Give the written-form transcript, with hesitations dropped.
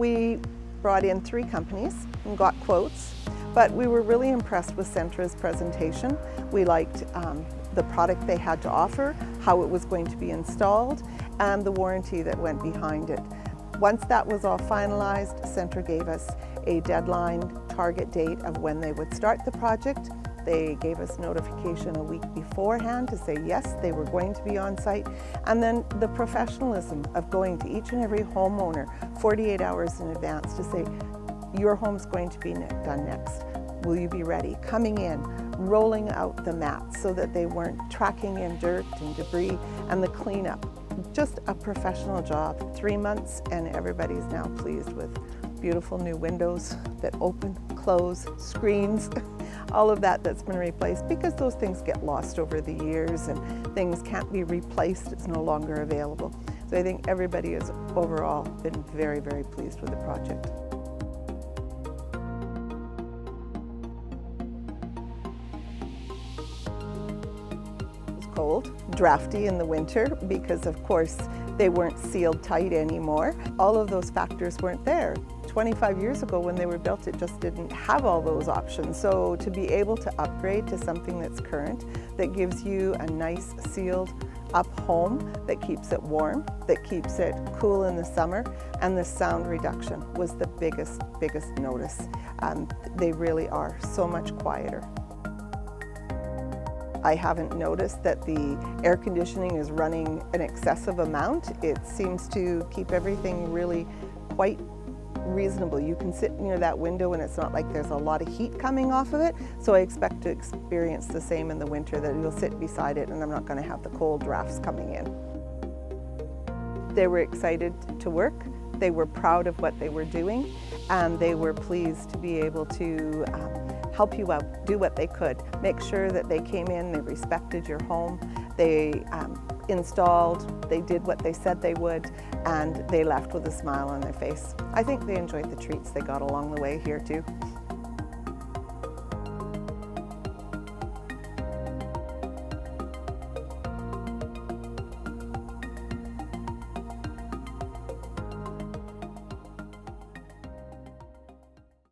We brought in 3 companies and got quotes, but we were really impressed with Centra's presentation. We liked the product they had to offer, how it was going to be installed, and the warranty that went behind it. Once that was all finalized, Centra gave us a deadline target date of when they would start the project. They gave us notification a week beforehand to say yes, they were going to be on site. And then the professionalism of going to each and every homeowner 48 hours in advance to say, your home's going to be done next. Will you be ready? Coming in, rolling out the mats so that they weren't tracking in dirt and debris, and the cleanup. Just a professional job. 3 months and everybody's now pleased with beautiful new windows that open, close, screens, all of that's been replaced because those things get lost over the years and things can't be replaced. It's no longer available. So I think everybody has overall been very, very pleased with the project. Cold, drafty in the winter because of course they weren't sealed tight anymore. All of those factors weren't there. 25 years ago when they were built, it just didn't have all those options. So to be able to upgrade to something that's current, that gives you a nice sealed up home, that keeps it warm, that keeps it cool in the summer, and the sound reduction was the biggest notice. They really are so much quieter. I haven't noticed that the air conditioning is running an excessive amount. It seems to keep everything really quite reasonable. You can sit near that window and it's not like there's a lot of heat coming off of it. So I expect to experience the same in the winter, that you'll sit beside it and I'm not going to have the cold drafts coming in. They were excited to work. They were proud of what they were doing, and they were pleased to be able to help you out, do what they could. Make sure that they came in, they respected your home, they installed, they did what they said they would, and they left with a smile on their face. I think they enjoyed the treats they got along the way here too.